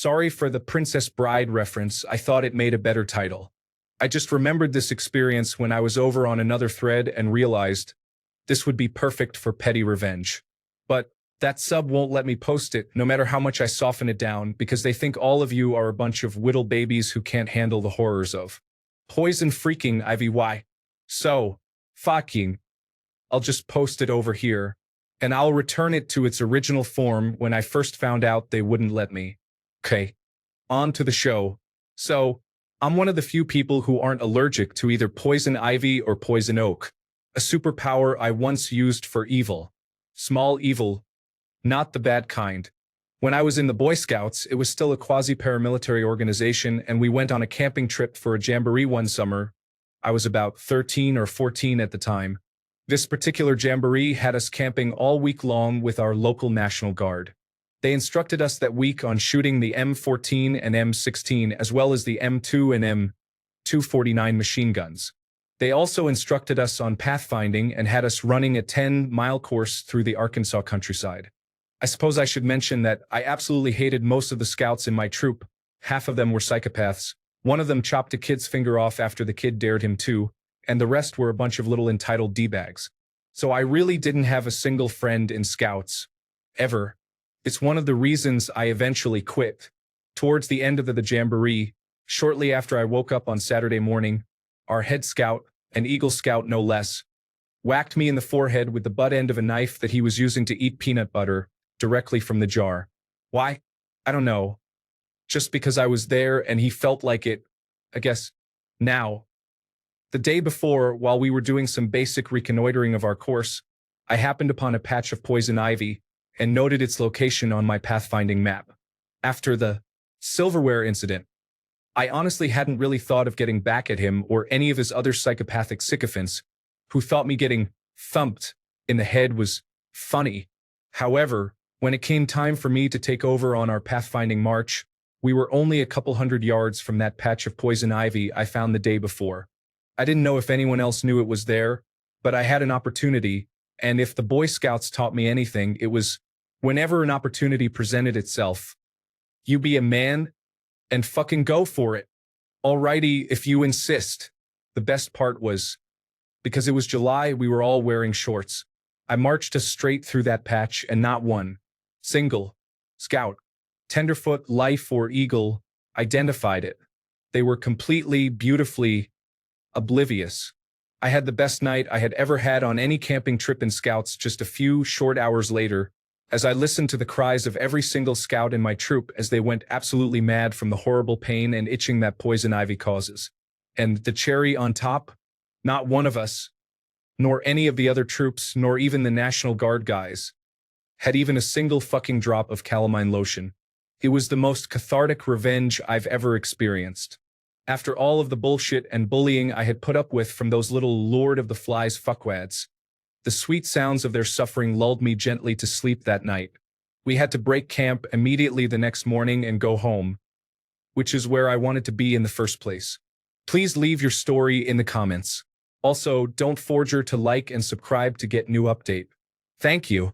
Sorry for the Princess Bride reference, I thought it made a better title. I just remembered this experience when I was over on another thread and realized this would be perfect for petty revenge. But that sub won't let me post it, no matter how much I soften it down, because they think all of you are a bunch of whittle babies who can't handle the horrors of poison freaking IVY. So, fucking, I'll just post it over here, and I'll return it to its original form when I first found out they wouldn't let me. Okay, on to the show. So, I'm one of the few people who aren't allergic to either poison ivy or poison oak, a superpower I once used for evil. Small evil, not the bad kind. When I was in the Boy Scouts, it was still a quasi-paramilitary organization, and we went on a camping trip for a jamboree one summer. I was about 13 or 14 at the time. This particular jamboree had us camping all week long with our local National Guard. They instructed us that week on shooting the M14 and M16 as well as the M2 and M249 machine guns. They also instructed us on pathfinding and had us running a 10-mile course through the Arkansas countryside. I suppose I should mention that I absolutely hated most of the scouts in my troop. Half of them were psychopaths. One of them chopped a kid's finger off after the kid dared him to, and the rest were a bunch of little entitled D-bags. So I really didn't have a single friend in scouts. Ever. It's one of the reasons I eventually quit. Towards the end of the jamboree, shortly after I woke up on Saturday morning, our head scout, an Eagle Scout no less, whacked me in the forehead with the butt end of a knife that he was using to eat peanut butter directly from the jar. Why? I don't know. Just because I was there and he felt like it, I guess. Now, the day before, while we were doing some basic reconnoitering of our course, I happened upon a patch of poison ivy and noted its location on my pathfinding map. After the silverware incident, I honestly hadn't really thought of getting back at him or any of his other psychopathic sycophants who thought me getting thumped in the head was funny. However, when it came time for me to take over on our pathfinding march, we were only a couple hundred yards from that patch of poison ivy I found the day before. I didn't know if anyone else knew it was there, but I had an opportunity, and if the Boy Scouts taught me anything, it was, whenever an opportunity presented itself, you be a man and fucking go for it. Alrighty, if you insist. The best part was, because it was July, we were all wearing shorts. I marched us straight through that patch, and not one single scout, tenderfoot, life, or eagle identified it. They were completely, beautifully oblivious. I had the best night I had ever had on any camping trip in Scouts just a few short hours later, as I listened to the cries of every single scout in my troop as they went absolutely mad from the horrible pain and itching that poison ivy causes. And the cherry on top, not one of us, nor any of the other troops, nor even the National Guard guys, had even a single fucking drop of calamine lotion. It was the most cathartic revenge I've ever experienced. After all of the bullshit and bullying I had put up with from those little Lord of the Flies fuckwads, the sweet sounds of their suffering lulled me gently to sleep that night. We had to break camp immediately the next morning and go home, which is where I wanted to be in the first place. Please leave your story in the comments. Also, don't forget to like and subscribe to get new update. Thank you.